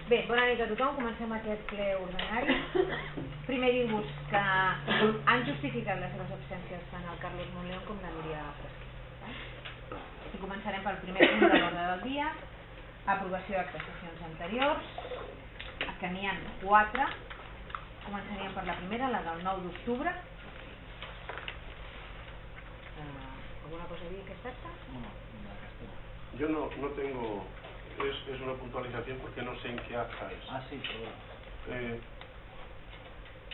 Bé, bona nit a tothom. Comencem aquest ple ordinari. Primer dir-vos que han justificat les seves absències tant el Carlos Monleón com la Núria Fresquet. I començarem pel primer punt de l'ordre del dia, aprovació d'actes sessions anteriors, que n'hi ha 4. Començaríem per la primera, la del 9 d'octubre. ¿Alguna cosa a dir que es acta? Yo no tengo, es una puntualización porque no sé en qué acta es. Ah, sí, perdón.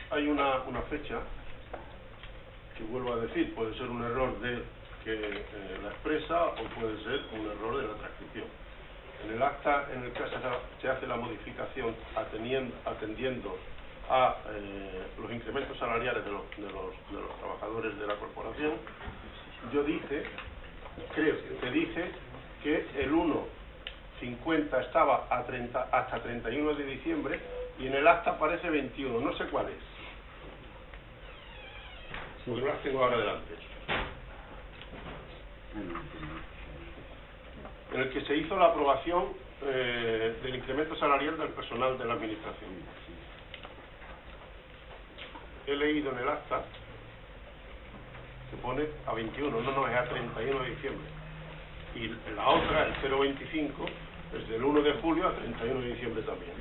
Hay una fecha que vuelvo a decir, puede ser un error de que la expresa o puede ser un error de la transcripción. En el acta en el que se hace la modificación atendiendo a los incrementos salariales de los trabajadores de la corporación, yo creo que dije que el 1,50 estaba hasta 31 de diciembre y en el acta aparece 21, no sé cuál es, porque no las tengo ahora delante. En el que se hizo la aprobación del incremento salarial del personal de la administración. He leído en el acta que pone a 21, no, es a 31 de diciembre. Y la otra, el 0,25, es del 1 de julio a 31 de diciembre también.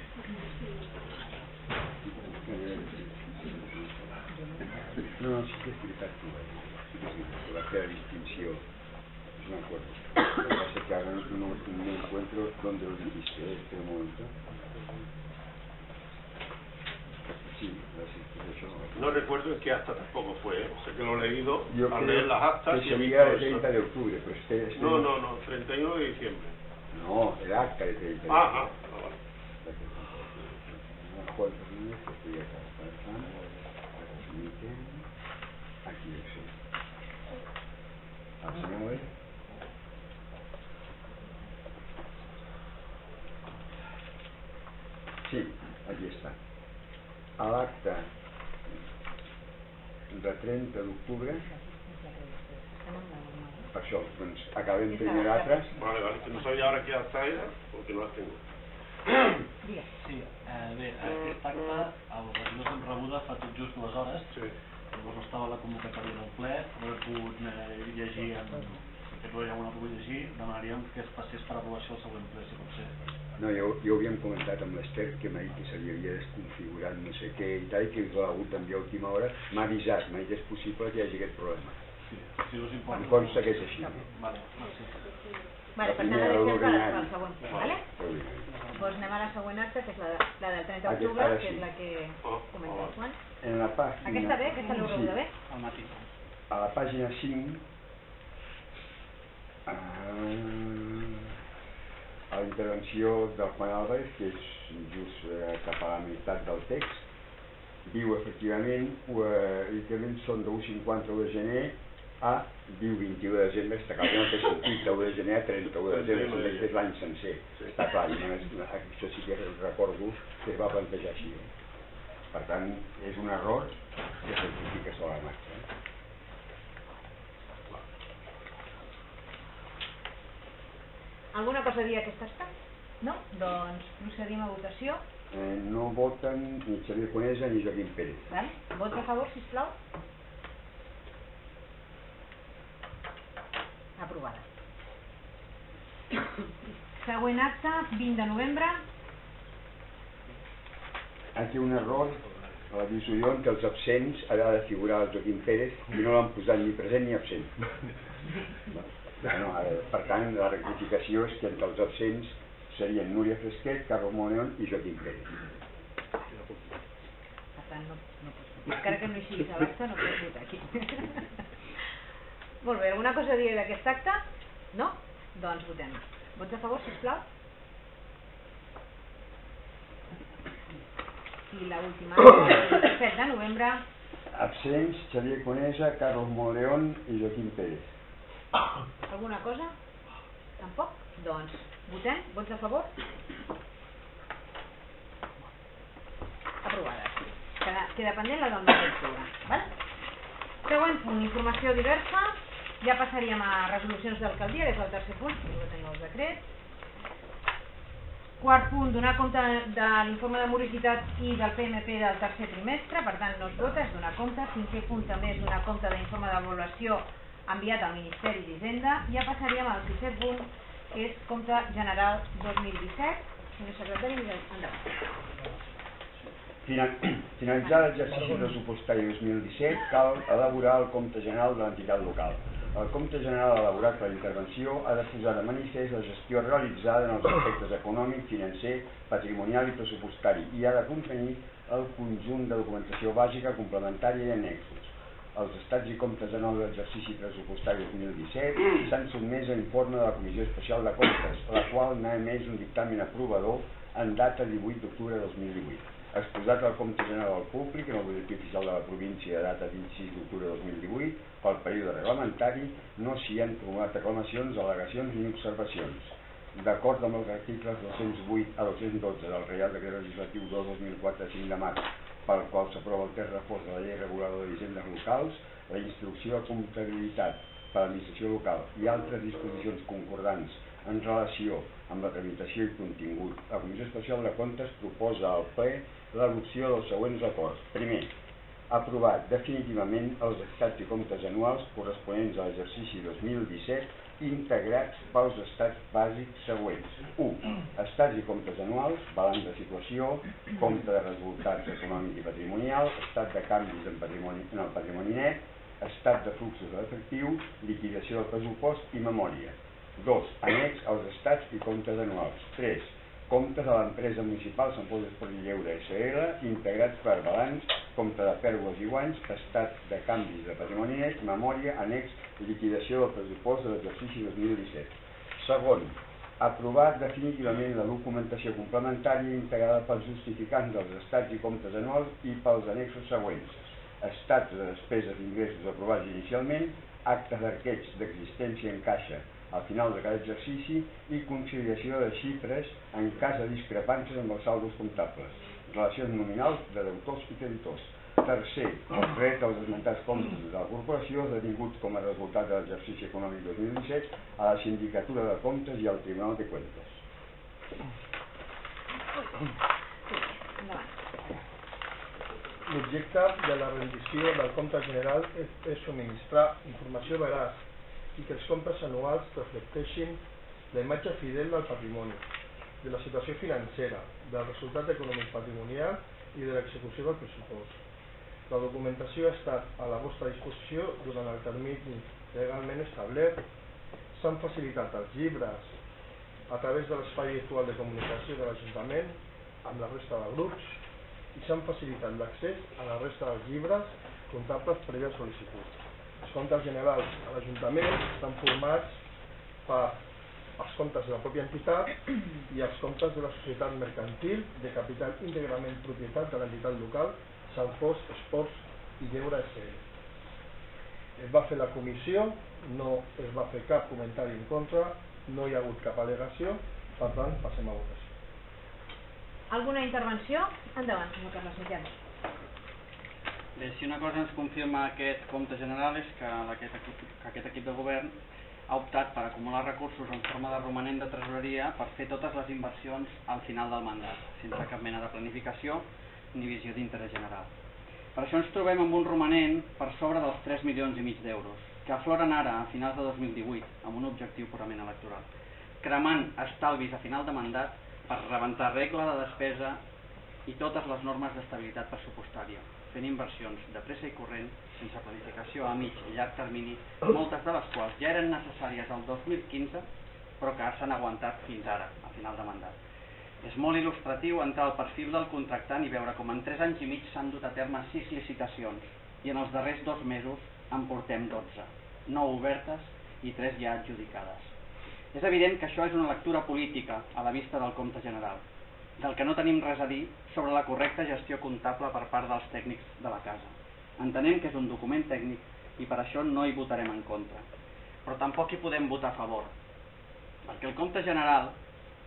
No, sí que explicar tú, va a quedar distinción, no me acuerdo. Lo que pasa es que ahora no encuentro dónde lo dijiste, este momento. Sí, así, no recuerdo en qué acta tampoco fue, sé que lo he leído al leer las actas y he visto el 30 de octubre, pero No, 31 de diciembre. No, el acta de 30 de octubre. Vale. Juan Fernández, que estoy acá, aquí lo sé. ¿Al señor? Sí, aquí està. A l'acte de 30 d'octubre, per això, doncs acabem primer l'altre. Vale, que no sabia ara què acta era, perquè no la tengo. Sí, bé, aquest acte, el regidor hem rebuda fa tot just 2 hores, llavors no estava a la convocatòria del ple, no he pogut llegir, perquè no ho he pogut llegir, demanaríem que es passés per aprovació al següent ple, si pot ser. No, jo havíem comentat amb l'Ester que m'ha dit que s'havia desconfigurat no sé què i tal, que l'ha hagut d'enviar a última hora, m'ha avisat, m'ha dit és possible que hi hagi aquest problema. Sí, us importa. Em consta que és així. Vale, merci. Vale, per tant, la deixem pel següent ple, vale? Doncs anem a la següent acta, que és la del 30 d'octubre, que és la que comenta el Juan. Aquesta bé? Aquesta l'heu rebuda bé? Al matí. A la pàgina 5, a la intervenció del Juan Álvarez, que és just cap a la meitat del text, diu efectivament que són de 1,50 de gener a diu 21 de desembre, està clar que no té sentit, de 1 de gener a 31 de desembre, és l'any sencer, està clar, això sí que recordo que es va plantejar així. Per tant, és un error que s'identifica sobre la marxa. Alguna cosa a dir a aquest acte? No? Doncs procedim a votació. No voten ni Xavier Conesa ni Joaquim Pérez. Vots a favor, sisplau. Aprovada. Següent acte, 20 de novembre. Aquí un error a la divisió en què els absents ha de figurar el Joaquim Pérez i no l'han posat ni present ni absent. Per tant, la rectificació és que entre els absents serien Núria Fresquet, Carlos Monleón i Joaquim Pérez. Per tant, no pots votar. Encara que no hi siguis a l'acte, no pots votar aquí. Molt bé, alguna cosa a dir d'aquest acte? No? Doncs votem. Vots a favor, sisplau? I l'última, el 7 de novembre. Absents, Xavier Conesa, Carlos Monleón i Joaquim Pérez. Alguna cosa? Tampoc? Doncs votem. Vots a favor? Aprovada. Queda pendent la del 9 d'octubre. Següent punt, informació diversa. Ja passaríem a resolucions d'alcaldia, que és el tercer punt, que no teniu els decrets. Quart punt, donar compte de l'informe de morositat i del PMP del tercer trimestre, per tant no es vota, és donar compte. Cinquè punt també és donar compte de l'informe d'avaluació enviat al Ministeri d'Hisenda. Ja passaríem al sisè punt, que és compte general 2017. Senyor secretari, endavant. Finalitzar l'exercici pressupostari 2017 cal elaborar el compte general de l'entitat local. El compte general elaborat per la intervenció ha de posar de manifest la gestió realitzada en els aspectes econòmic, financer, patrimonial i pressupostari i ha de contenir el conjunt de documentació bàsica, complementària i annexos. Els estats i comptes anuals de l'exercici pressupostari 2017 s'han sotmès a informe de la Comissió Especial de Comptes, la qual n'ha emès un dictamen aprovador en data 18 d'octubre de 2018. Exposat al compte general al públic en el butlletí oficial de la província de data 26 d'octubre de 2018, pel període reglamentari no s'hi han formulat reclamacions, al·legacions ni observacions. D'acord amb els articles 208 a 212 del Reial Decret Legislatiu 2/2004 de 5 de març, pel qual s'aprova el text reforç de la Llei Reguladora d'Hisendes Locals, la instrucció de comptabilitat per a l'administració local i altres disposicions concordants en relació amb la tramitació i contingut, la Comissió Especial de Comptes proposa al ple l'adopció dels següents acords. Primer, aprovar definitivament els estats i comptes anuals corresponents a l'exercici 2017 integrats pels estats bàsics següents. 1. Estats i comptes anuals, balanç de situació, compte de resultats econòmic i patrimonial, estat de canvis en el patrimoni net, estat de fluxos d'efectiu, liquidació del pressupost i memòria. 2. Annex als estats i comptes anuals. 3. Comptes de l'empresa municipal Sant Pol d'Esport i Lleure SL, integrats per balanç, compte de pèrdues i guanys, estat de canvis de patrimoni net, memòria, annex i liquidació del pressupost de l'exercici 2017. Segon, aprovar definitivament la documentació complementària integrada pels justificants dels estats i comptes anuals i pels annexos següents. Estats de despeses d'ingressos aprovats inicialment, actes d'arqueig d'existència en caixa al final de cada exercici i conciliació de xifres en cas de discrepàncies amb els saldos comptables, relacions nominals de deutors i creditors. Tercer, el dret als esmentats comptes de la corporació esdevinguts com a resultat de l'exercici econòmic 2017 a la Sindicatura de Comptes i al Tribunal de Cuentas. L'objecte de la rendició del compte general és subministrar informació veraç i que els comptes anuals reflecteixin la imatge fidel del patrimoni, de la situació financera, del resultat econòmic patrimonial i de l'execució del pressupost. La documentació ha estat a la vostra disposició durant el termini legalment establert. S'han facilitat els llibres a través de l'espai virtual de comunicació de l'Ajuntament amb la resta de grups i s'han facilitat l'accés a la resta dels llibres comptables prèvia sol·licitud. Els comptes generals a l'Ajuntament estan formats per els comptes de la pròpia entitat i els comptes de la societat mercantil de capital íntegrament propietat de l'entitat local Sant Pol Esports i Lleure SL. Es va fer la comissió, no es va fer cap comentari en contra, no hi ha hagut cap al·legació, per tant passem a votació. Alguna intervenció? Endavant, senyor Carles Miquel. Bé, si una cosa ens confirma aquest compte general és que aquest equip de govern ha optat per acumular recursos en forma de romanent de tresoreria per fer totes les inversions al final del mandat, sense cap mena de planificació ni visió d'interès general. Per això ens trobem amb un romanent per sobre dels 3,5 milions d'euros, que afloren ara a finals de 2018, amb un objectiu purament electoral, cremant estalvis a final de mandat per rebentar regla de despesa i totes les normes d'estabilitat pressupostària, fent inversions de pressa i corrent, sense planificació a mig i llarg termini, moltes de les quals ja eren necessàries al 2015, però que s'han aguantat fins ara, a final de mandat. És molt il·lustratiu entrar al perfil del contractant i veure com en 3 anys i mig s'han dut a terme 6 licitacions i en els darrers 2 mesos en portem 12, 9 obertes i 3 ja adjudicades. És evident que això és una lectura política a la vista del compte general, del que no tenim res a dir sobre la correcta gestió comptable per part dels tècnics de la casa. Entenem que és un document tècnic i per això no hi votarem en contra. Però tampoc hi podem votar a favor, perquè el compte general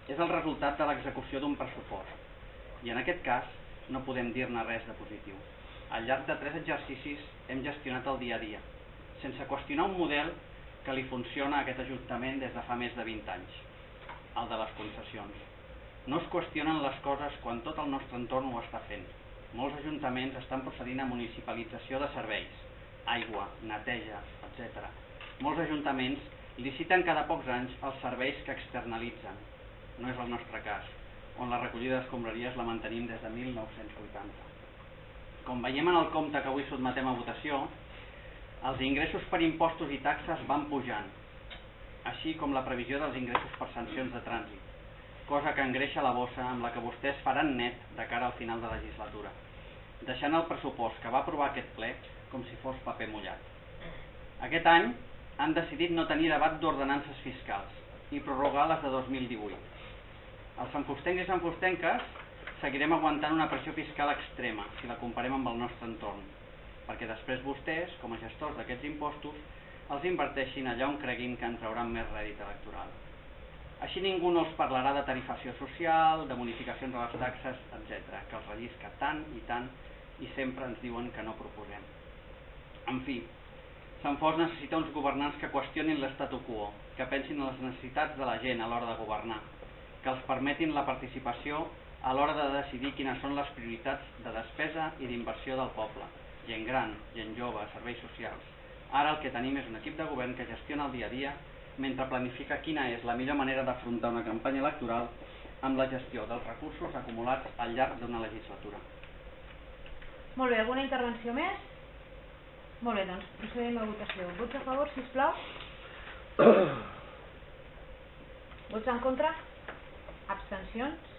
és el resultat de l'execució d'un pressupost i en aquest cas no podem dir-ne res de positiu. Al llarg de 3 exercicis hem gestionat el dia a dia, sense qüestionar un model que li funciona a aquest Ajuntament des de fa més de 20 anys, el de les concessions. No es qüestionen les coses quan tot el nostre entorn ho està fent. Molts ajuntaments estan procedint a municipalització de serveis, aigua, neteja, etc. Molts ajuntaments liciten cada pocs anys els serveis que externalitzen. No és el nostre cas, on la recollida d'escombraries la mantenim des de 1980. Com veiem en el compte que avui sotmetem a votació, els ingressos per impostos i taxes van pujant, així com la previsió dels ingressos per sancions de trànsit, cosa que engreixa la bossa amb la que vostès faran net de cara al final de legislatura, deixant el pressupost que va aprovar aquest ple com si fos paper mullat. Aquest any han decidit no tenir debat d'ordenances fiscals i prorrogar les de 2018. Els sanfustencs i sanfustenques seguirem aguantant una pressió fiscal extrema si la comparem amb el nostre entorn, perquè després vostès, com a gestors d'aquests impostos, els inverteixin allà on creguin que en trauran més rèdit electoral. Així ningú no els parlarà de tarifació social, de bonificacions a les taxes, etc., que els rellisca tant i sempre ens diuen que no proposem. En fi, Sant Fost necessita uns governants que qüestionin l'statu quo, que pensin en les necessitats de la gent a l'hora de governar, que els permetin la participació a l'hora de decidir quines són les prioritats de despesa i d'inversió del poble, gent gran, gent jove, serveis socials. Ara el que tenim és un equip de govern que gestiona el dia a dia mentre planifica quina és la millor manera d'afrontar una campanya electoral amb la gestió dels recursos acumulats al llarg d'una legislatura. Molt bé, alguna intervenció més? Molt bé, doncs procedim a votació. Vots a favor, sisplau? Vots en contra? Abstencions?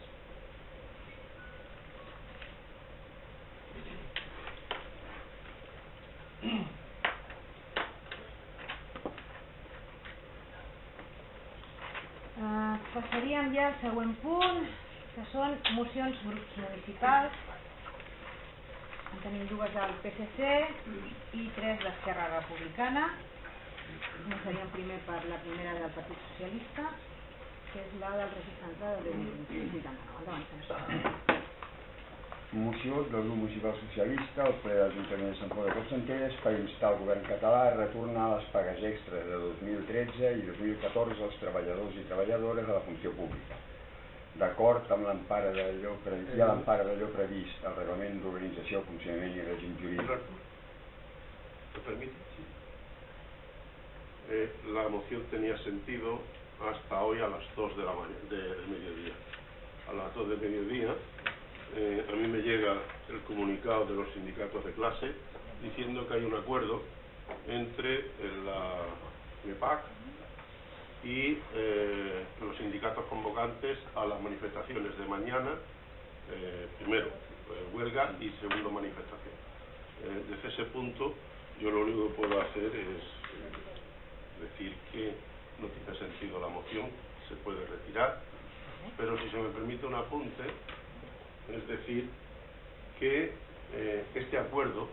Passaríem ja al següent punt, que són mocions grups municipals. En tenim dues del PSC i tres d'Esquerra Republicana. Començaríem primer per la primera del Partit Socialista, que és la del Registre Central del 1989. Endavant, senyor. Moció del grup municipal socialista al ple de l'Ajuntament de Sant Font de Copsentelles per instar el govern català a retornar les pagues extres de 2013 i 2014 als treballadors i treballadores de la funció pública, d'acord amb l'empara d'allò previst al Reglament d'Organització, Funcionament i Règim Jurídic. ¿Me permite? La moción tenía sentido hasta hoy a las 2 del mediodía. A las 2 del mediodía a mí me llega el comunicado de los sindicatos de clase diciendo que hay un acuerdo entre la MEPAC y los sindicatos convocantes a las manifestaciones de mañana, primero huelga y segundo manifestación. Desde ese punto yo lo único que puedo hacer es decir que no tiene sentido la moción, se puede retirar, pero si se me permite un apunte, es decir, que este acuerdo,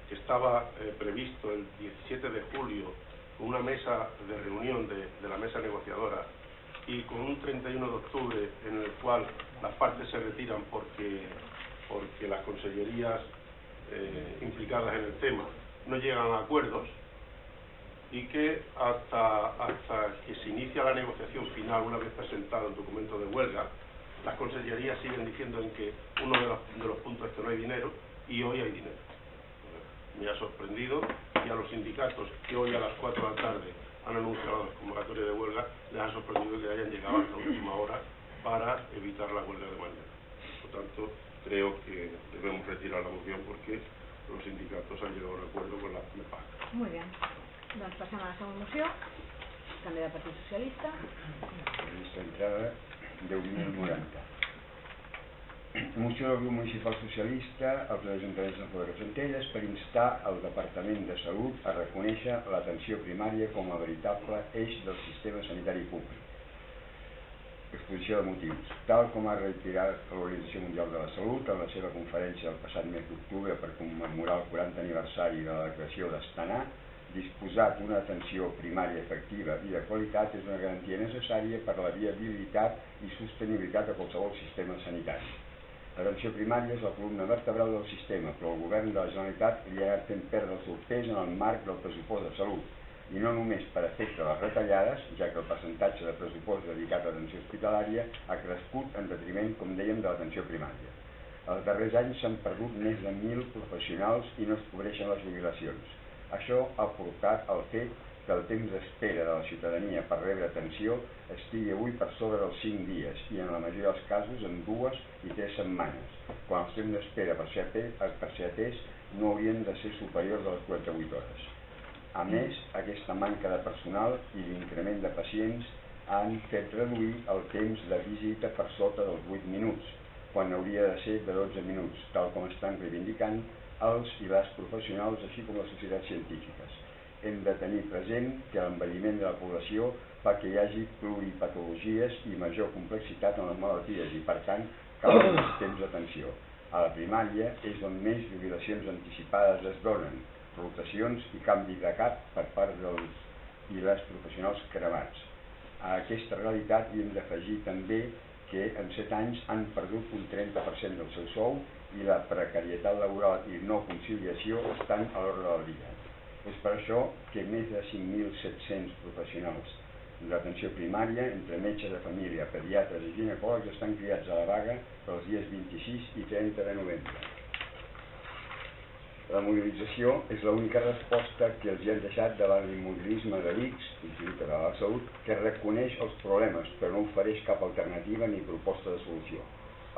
que estaba previsto el 17 de julio con una mesa de reunión de la mesa negociadora y con un 31 de octubre en el cual las partes se retiran porque las consellerías implicadas en el tema no llegan a acuerdos, y que hasta que se inicia la negociación final, una vez presentado el documento de huelga, las consellerías siguen diciendo en que uno de los puntos es que no hay dinero, y hoy hay dinero. Me ha sorprendido, y a los sindicatos que hoy a las 4 de la tarde han anunciado la convocatoria de huelga, les ha sorprendido que hayan llegado hasta la última hora para evitar la huelga de mañana. Por tanto, creo que debemos retirar la moción porque los sindicatos han llegado a un acuerdo con la MEPAC. Muy bien. Doncs passem a la següent moció, també del Partit Socialista. Llista d'entrada 10.090. Moció del grup municipal socialista al ple d'Ajuntament de Sant Font de Copsentelles per instar el Departament de Salut a reconèixer l'atenció primària com a veritable eix del sistema sanitari públic. Exposició de motius. Tal com ha reiterat l'Organització Mundial de la Salut en la seva conferència del passat mes d'octubre per commemorar el 40 aniversari de la declaració d'Astana, disposar d'una atenció primària efectiva i de qualitat és una garantia necessària per a la viabilitat i sostenibilitat de qualsevol sistema sanitari. L'atenció primària és la columna vertebral del sistema, però el govern de la Generalitat li ha anat fent perdre el seu pes en el marc del pressupost de salut, i no només per efecte de la les retallades, ja que el percentatge de pressupost dedicat a l'atenció hospitalària ha crescut en detriment, com dèiem, de l'atenció primària. Els darrers anys s'han perdut més de 1.000 professionals i no es cobreixen les jubilacions. Això ha portat al fet que el temps d'espera de la ciutadania per rebre atenció estigui avui per sobre dels 5 dies i en la majoria dels casos en 2 i 3 setmanes, quan els temps d'espera per ser atès no haurien de ser superiors a les 48 hores. A més, aquesta manca de personal i l'increment de pacients han fet reduir el temps de visita per sota dels 8 minuts, quan hauria de ser de 12 minuts, tal com estan reivindicant els i les professionals, així com les societats científiques. Hem de tenir present que l'envelliment de la població fa que hi hagi pluripatologies i major complexitat en les malalties i, per tant, cal més temps d'atenció. A la primària és on més jubilacions anticipades es donen, rotacions i canvis de cap per part dels i les professionals cremats. A aquesta realitat hi hem d'afegir també que en 7 anys han perdut un 30% del seu sou i la precarietat laboral i no conciliació estan a l'ordre del dia. És per això que més de 5.700 professionals d'atenció primària, entre metges de família, pediatres i ginecòlegs, estan cridats a la vaga pels dies 26 i 30 de novembre. La mobilització és l'única resposta que els hi han deixat davant l'immobilisme de l'ICS, l'Institut Català de la Salut, que reconeix els problemes però no ofereix cap alternativa ni proposta de solució.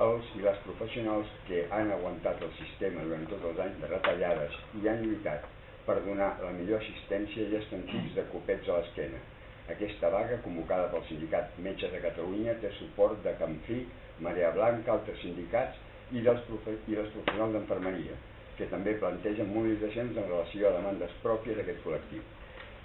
Els i les professionals que han aguantat el sistema durant tots els anys de retallades i han lluitat per donar la millor assistència i estan tips de copets a l'esquena. Aquesta vaga, convocada pel sindicat Metges de Catalunya, té suport de Camfic, Marea Blanca, altres sindicats i les professionals d'enfermeria, que també plantegen mobilitzacions en relació a demandes pròpies d'aquest col·lectiu.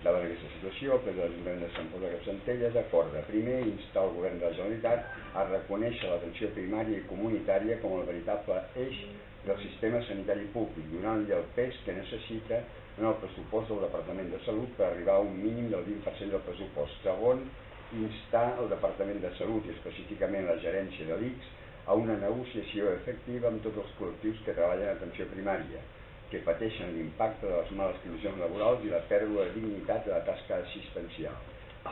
Davant aquesta situació, el ple de l'Ajuntament de Sant Pol de Capcentelles acorda primer instar el Govern de la Generalitat a reconèixer l'atenció primària i comunitària com el veritable eix del sistema sanitari públic, donant-li el pes que necessita en el pressupost del Departament de Salut per arribar a un mínim del 20% del pressupost. Segon, instar el Departament de Salut i específicament la gerència de l'ICS a una negociació efectiva amb tots els col·lectius que treballen en atenció primària, que pateixen l'impacte de les males condicions laborals i la pèrdua de dignitat de la tasca assistencial.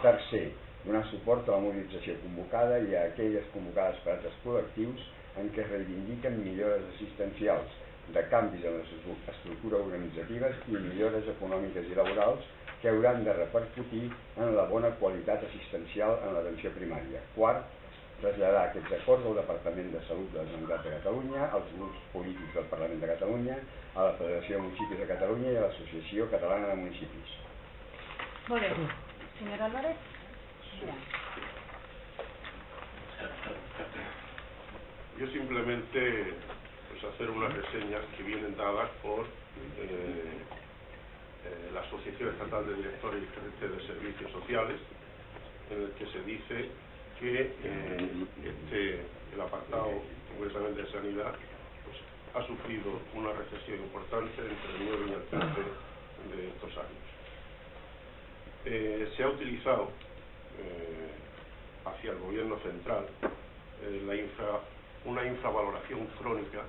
Tercer, donar suport a la mobilització convocada i a aquelles convocades per altres col·lectius en què es reivindiquen millores assistencials, de canvis en les estructures organitzatives i millores econòmiques i laborals que hauran de repercutir en la bona qualitat assistencial en l'atenció primària. Quart, traslladar aquests acords al Departament de Salut de la Generalitat de Catalunya, als grups polítics del Parlament de Catalunya, a la Federació de Municipis de Catalunya i a l'Associació Catalana de Municipis. Molt bé. Señor Álvarez. Yo simplemente hacer unas reseñas que vienen dadas por la Asociación Estatal de Directores y Gerentes de Servicios Sociales, en el que se dice que el apartado concretamente de sanidad pues, ha sufrido una recesión importante entre el 9 y el 13 de estos años. Se ha utilizado hacia el gobierno central una infravaloración crónica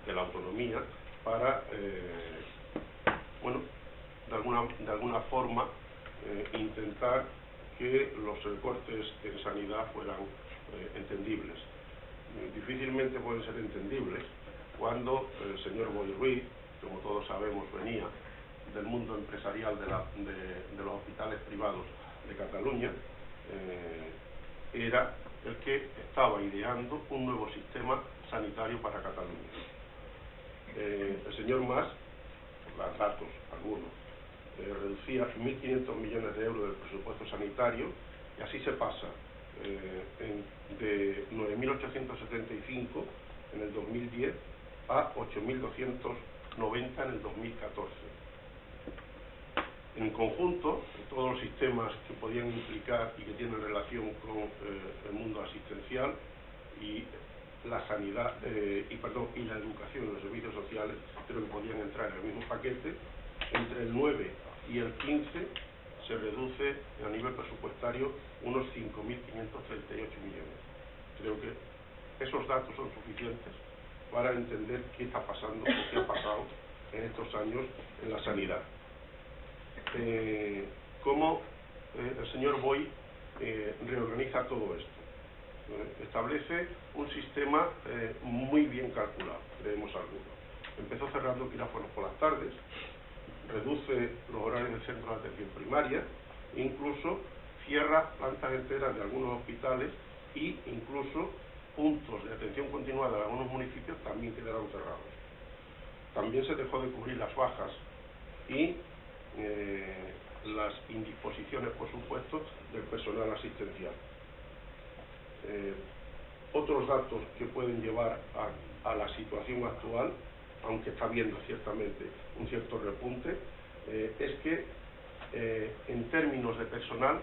de la autonomía para, de alguna forma intentar que los recortes en sanidad fueran entendibles. Difícilmente pueden ser entendibles cuando el señor Boi Ruiz, como todos sabemos, venía del mundo empresarial de los hospitales privados de Cataluña, era el que estaba ideando un nuevo sistema sanitario para Cataluña. El señor Mas, por dar datos algunos, reducía 1.500 millones de euros del presupuesto sanitario y así se pasa de 9.875 en el 2010 a 8.290 en el 2014. En conjunto, todos los sistemas que podían implicar y que tienen relación con el mundo asistencial y la sanidad y la educación y los servicios sociales, creo que podían entrar en el mismo paquete. Entre el 9 y el 15 se reduce a nivel presupuestario unos 5.538 millones. Creo que esos datos son suficientes para entender qué está pasando o qué ha pasado en estos años en la sanidad. ¿Cómo el señor Boy reorganiza todo esto. Establece un sistema muy bien calculado, creemos algunos. Empezó cerrando quirófanos por las tardes, reduce los horarios del centro de atención primaria, incluso cierra plantas enteras de algunos hospitales e incluso puntos de atención continuada de algunos municipios también quedaron cerrados. También se dejó de cubrir las bajas y las indisposiciones, por supuesto, del personal asistencial. Otros datos que pueden llevar a la situación actual, aunque está habiendo ciertamente un cierto repunte, es que en términos de personal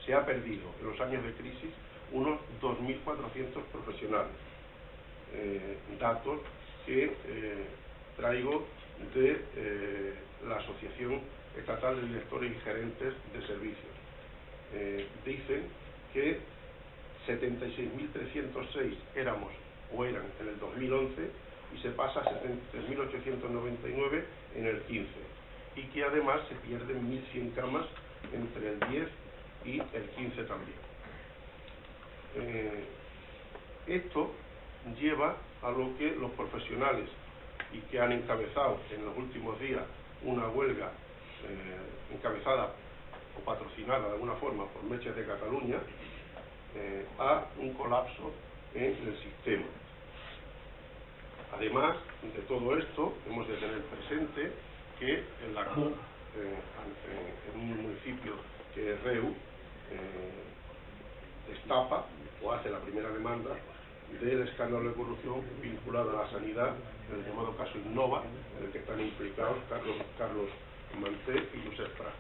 se ha perdido en los años de crisis unos 2.400 profesionales. Datos que traigo de la Asociación Estatal de Directores y Gerentes de Servicios. Dicen que 76.306 éramos o eran en el 2011 y se pasa a 73.899 en el 15, y que además se pierden 1.100 camas entre el 10 y el 15 también. Esto lleva a lo que los profesionales, y que han encabezado en los últimos días una huelga encabezada o patrocinada de alguna forma por Metges de Cataluña, a un colapso en el sistema. Además de todo esto, hemos de tener presente que en la CUP, en un municipio que es Reu, destapa o hace la primera demanda del escándalo de corrupción vinculado a la sanidad, en el llamado caso Innova, en el que están implicados Carlos Manté y Josep Prat.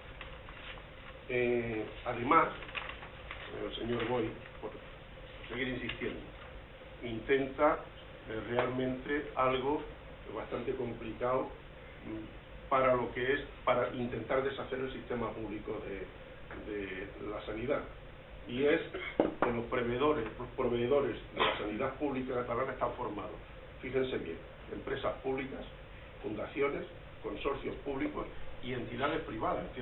Además, el señor Boy, por seguir insistiendo, intenta realmente algo bastante complicado para lo que es para intentar deshacer el sistema público de la sanidad, y es que los proveedores de la sanidad pública catalana están formados, fíjense bien, empresas públicas, fundaciones, consorcios públicos y entidades privadas que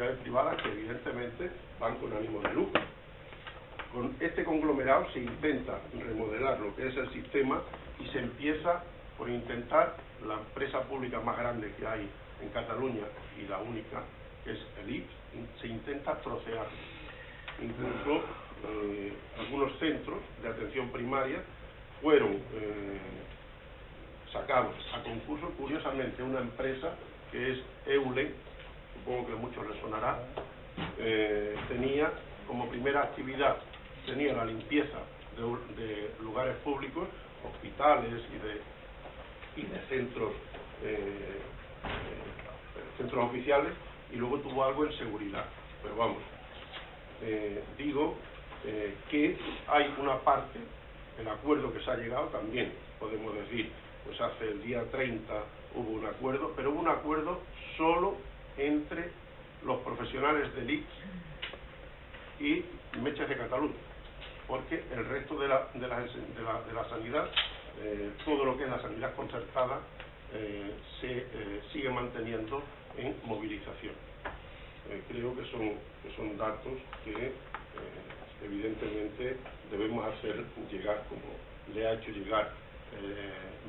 evidentemente van con ánimo de lucro. Con este conglomerado se intenta remodelar lo que es el sistema y se empieza por intentar la empresa pública más grande que hay en Cataluña y la única, que es el IPS, se intenta trocear. Incluso algunos centros de atención primaria fueron sacados a concurso. Curiosamente, una empresa que es Eulen, supongo que a muchos les sonará, tenía como primera actividad la limpieza de lugares públicos, hospitales y de centros oficiales, y luego tuvo algo en seguridad. Pero vamos, digo que hay una parte, el acuerdo que se ha llegado también, podemos decir, pues hace el día 30 hubo un acuerdo, pero hubo un acuerdo solo entre los profesionales del IPS y Metges de Cataluña, porque el resto de la sanidad, todo lo que es la sanidad concertada, se sigue manteniendo en movilización. Creo que son datos que evidentemente debemos hacer llegar, como le ha hecho llegar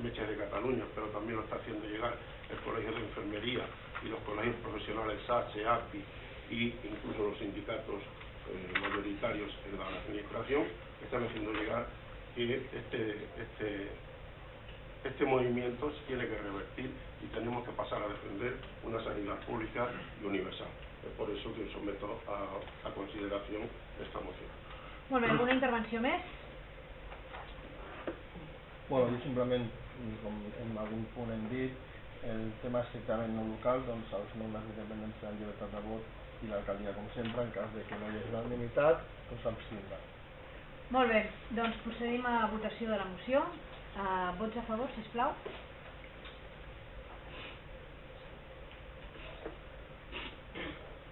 Metges de Cataluña, pero también lo está haciendo llegar el Colegio de Enfermería y los colegios profesionales SACHE, API y incluso los sindicatos mayoritarios en la administración, están haciendo llegar que este movimiento se tiene que revertir y tenemos que pasar a defender una sanidad pública y universal. Es por eso que someto a consideración esta moción. Molt bé, alguna intervenció més? Bueno, jo simplement, com en algun punt hem dit, el tema estrictament no local, doncs els membres independents tenen llibertat de vot i l'alcaldia, com sempre, en cas de que no hi hagi unanimitat, doncs s'abstindrà. Molt bé, doncs procedim a votació de la moció. Vots a favor, sisplau.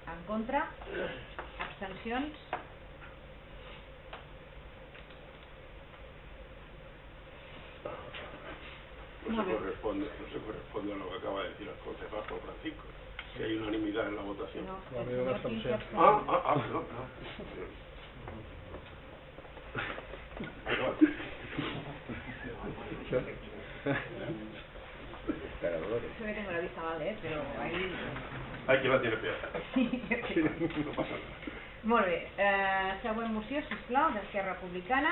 En contra? Abstencions? No se corresponde a lo que acaba de decir el concejal Juan Francisco. Si hay unanimidad en la votación. No, Ha habido una abstención. Perdón. Eso que tengo la vista mal, pero ahí... Hay que la tiene peor. Sí. No passa res. Molt bé. Següent moció, sisplau, d'Esquerra Republicana.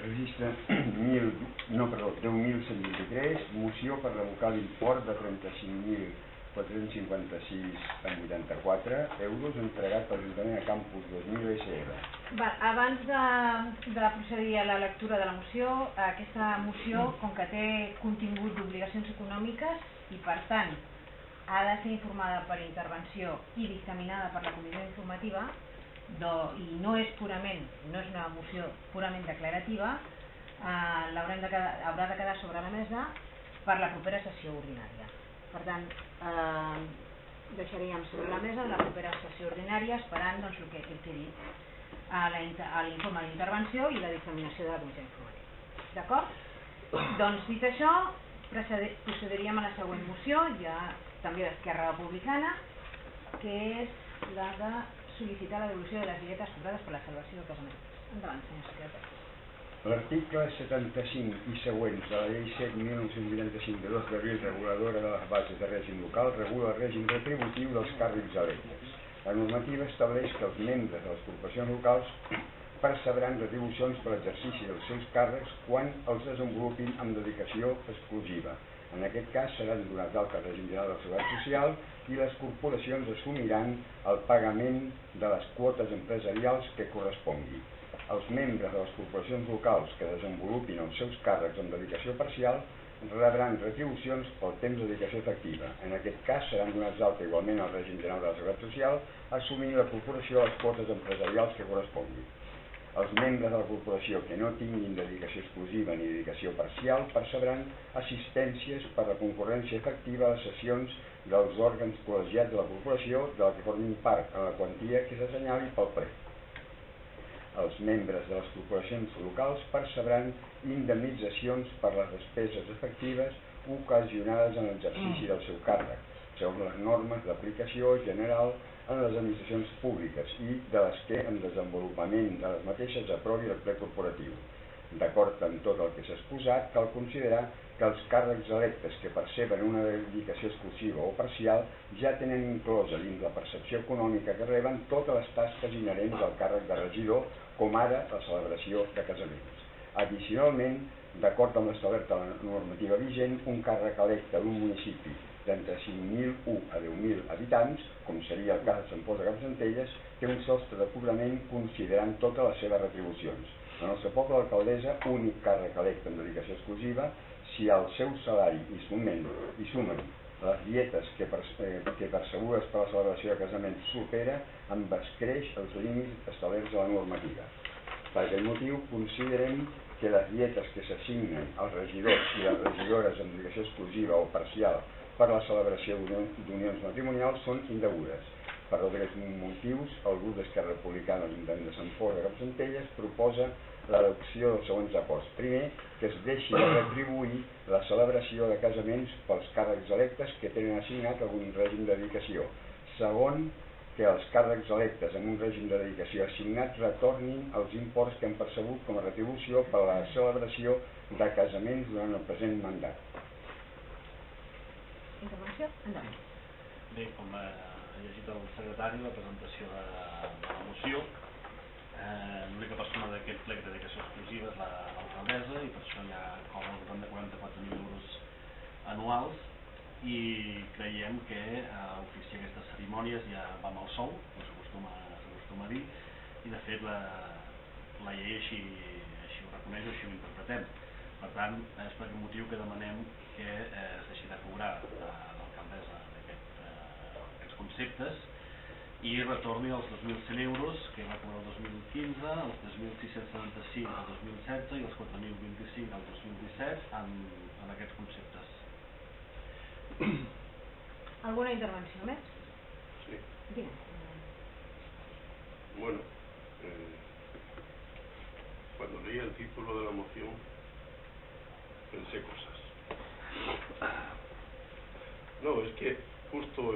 Registre 10.123, moció per revocar l'import de 35.456,84 euros entregat per l'Ajuntament a Campus 2000 SL. Abans de procedir a la lectura de la moció, aquesta moció, com que té contingut d'obligacions econòmiques i, per tant, ha de ser informada per intervenció i dictaminada per la comissió informativa, i no és una moció purament declarativa, haurà de quedar sobre la mesa per la propera sessió ordinària. Per tant, deixaríem sobre la mesa la propera sessió ordinària esperant el que quedi a l'informe d'intervenció i la dictaminació de la comissió informativa. D'acord? Doncs, dit això, procediríem a la següent moció, ja també d'Esquerra Republicana, que és la de sol·licitar la devolució de les dietes cobrades per la celebració de casaments. Endavant, senyor secretari. L'article 75 i següents de la llei 7.1985 de 2 d'abril reguladora de les bases de règim local regula el règim retributiu dels càrrecs electes. La normativa estableix que els membres de les corporacions locals percebran retribucions per l'exercici dels seus càrrecs quan els desenvolupin amb dedicació exclusiva. En aquest cas seran donats d'alta al règim general de la Seguretat Social i les corporacions assumiran el pagament de les quotes empresarials que correspongui. Els membres de les corporacions locals que desenvolupin els seus càrrecs amb dedicació parcial rebran retribucions pel temps de dedicació efectiva. En aquest cas seran donats d'alta igualment al règim general de la Seguretat Social, assumint la corporació de les quotes empresarials que correspongui. Els membres de la corporació que no tinguin dedicació exclusiva ni dedicació parcial percebran assistències per la concurrència efectiva a les sessions dels òrgans col·legiats de la corporació de la que formin part en la quantia que s'assenyali pel ple. Els membres de les corporacions locals percebran indemnitzacions per les despeses efectives ocasionades en l'exercici del seu càrrec, segons les normes d'aplicació general en les administracions públiques i de les que en desenvolupament de les mateixes aprovi el ple corporatiu. D'acord amb tot el que s'ha exposat, cal considerar que els càrrecs electes que perceben una dedicació exclusiva o parcial ja tenen inclosa dins la percepció econòmica que reben totes les tasques inherents al càrrec de regidor, com ara la celebració de casaments. Addicionalment, d'acord amb l'establert a la normativa vigent, un càrrec electe d'un municipi d'entre 5.001 a 10.000 habitants, com seria el cas de Sant Pol de Campsentelles, té un sostre de cobrament considerant totes les seves retribucions. En el nostre poble, l'alcaldessa, únic càrrec electe en dedicació exclusiva, si al seu salari hi sumen les dietes que percebudes per la celebració de casaments supera, amb escreix els límits establerts a la normativa. Per aquest motiu, considerem que les dietes que s'assignen als regidors i les regidores en dedicació exclusiva o parcial per la celebració d'unions matrimonials són indegudes. Per aquests motius, el grup d'Esquerra Republicana de l'Ajuntament de Sant Pol de Campsentelles proposa l'adopció dels següents acords. Primer, que es deixi de retribuir la celebració de casaments pels càrrecs electes que tenen assignat algun règim de dedicació. Segon, que els càrrecs electes en un règim de dedicació assignat retornin els imports que han percebut com a retribució per a la celebració de casaments durant el present mandat. Intervenció? Endavant. Bé, com ha llegit el secretari, la presentació de la moció, l'única persona d'aquest ple que té dedicació exclusiva és l'alcaldessa i per això ja cobra al voltant de 44.000 euros anuals i creiem que oficiar aquestes cerimònies ja va amb el sou, com s'acostuma a dir, i de fet la llei així ho reconeix, així ho interpretem. Per tant, és per aquest motiu que demanem que es deixi de cobrar l'alcaldessa aquests conceptes i retorni els 2.100 euros que va cobrar el 2015, els 3.675 el 2016 i els 4.025 el 2017 en aquests conceptes. ¿Alguna intervenció més? Sí. Digue'm. Bueno, cuando leí el título de la moción pensé cosas. No, es que justo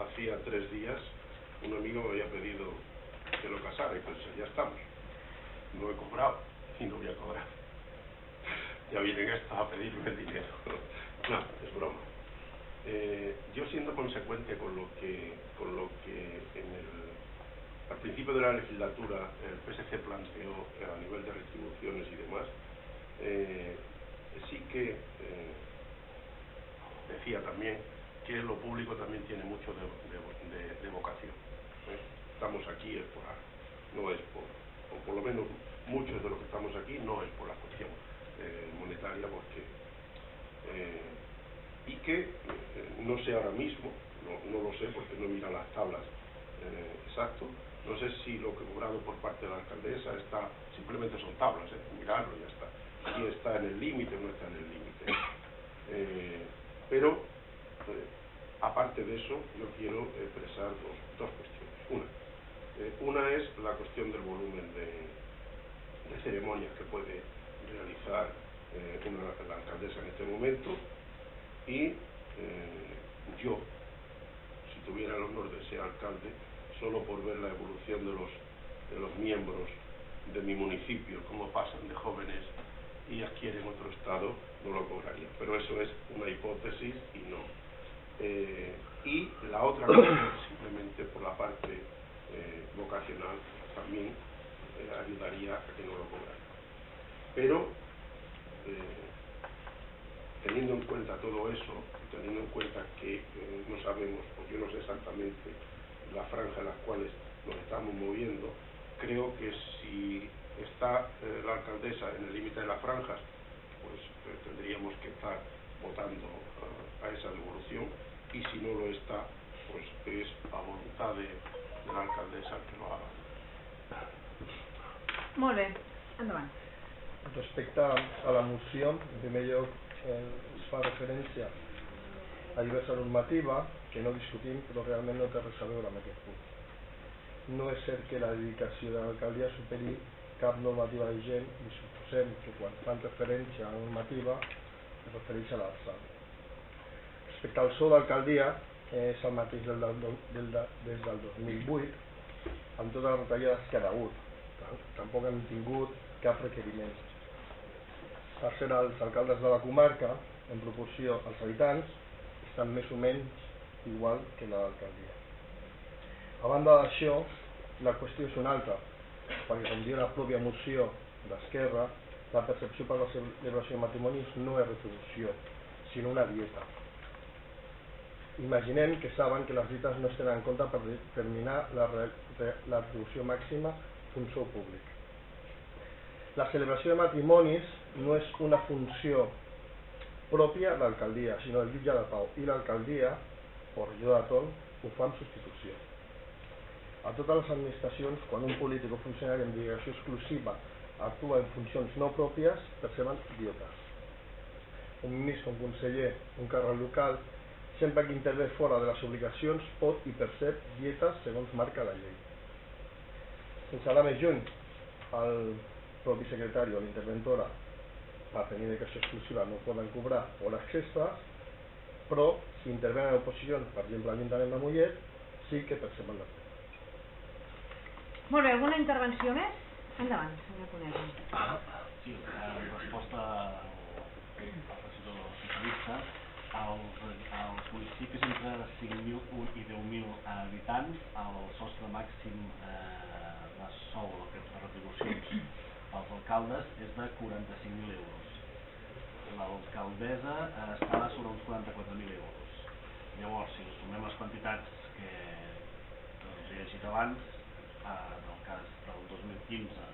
hacía 3 días un amigo me había pedido que lo casara y pensé, ya estamos, no he cobrado y no voy a cobrar. Ya vienen estos a pedirme el dinero. No, es broma. Yo siendo consecuente con lo que al principio de la legislatura el PSC planteó a nivel de retribuciones y demás, sí que decía también que lo público también tiene mucho de vocación. Estamos aquí es por algo, no es o por lo menos muchos de los que estamos aquí no es por la cuestión monetaria, porque y que no sé ahora mismo, no lo sé porque no mira las tablas exacto, no sé si lo que he cobrado por parte de la alcaldesa está, simplemente son tablas, mirarlo y ya está, si está en el límite o no está en el límite, pero aparte de eso yo quiero expresar dos cuestiones. Una es la cuestión del volumen de ceremonias que puede realizar la alcaldesa en este momento, y yo, si tuviera el honor de ser alcalde, solo por ver la evolución de los miembros de mi municipio, cómo pasan de jóvenes y adquieren otro estado, no lo cobraría. Pero eso es una hipótesis y no. Y la otra cosa, simplemente por la parte vocacional, también ayudaría a que no lo cobrara. Pero teniendo en cuenta todo eso, teniendo en cuenta que no sabemos, pues yo no sé exactamente la franja en la cuales nos estamos moviendo, creo que si está la alcaldesa en el límite de las franjas, pues tendríamos que estar votando a esa devolución, y si no lo está, pues es a voluntad de la alcaldesa que lo haga. Molt bé, endavant. Respecte a la moció, en primer lloc es fa referència a diversa normativa que no discutim, però realment no té res a veure amb aquest punt. No és cert que la dedicació de l'alcaldia superi cap normativa vigent, i suposem que quan fan referència a la normativa es refereix a l'alçada. Respecte al sou d'alcaldia, és el mateix des del 2008, amb totes les retallades que hi ha hagut. Tampoc hem tingut cap requeriment. Per ser els alcaldes de la comarca, en proporció als habitants, estan més o menys igual que l'alcaldia. A banda d'això, la qüestió és una altra, perquè com diu la pròpia moció d'Esquerra, la percepció per la celebració de matrimonis no és retribució, sinó una dieta. Imaginem que saben que les dietes no es tenen en compte per determinar la retribució màxima d'un sou públic. La celebració de matrimonis no és una funció pròpia de l'alcaldia, sinó del jutge de pau, i l'alcaldia, o regidor de torn, ho fa en substitució. A totes les administracions, quan un polític o funcionari amb delegació exclusiva actua en funcions no pròpies, perceben dietes. Un ministre, un conseller, un càrrec local, sempre que intervé fora de les obligacions pot i percep dietes segons marca la llei. Sense anar més lluny, el propi secretari o l'interventora, per tenir dedicació exclusiva, no poden cobrar hores extres, però si intervenen en oposicions, per exemple l'Ajuntament de Mollet, sí que perceben les dietes. Molt bé, alguna intervenció més? Endavant, senyor Conesa. Sí, en resposta al regidor socialista, als municipis entre 5.000 i 10.000 habitants, el sostre màxim de sou, de retribucions als alcaldes, és de 45.000 euros. L'alcaldessa està sobre uns 44.000 euros. Llavors, si ens sumem les quantitats que us he llegit abans, en el cas del 2015,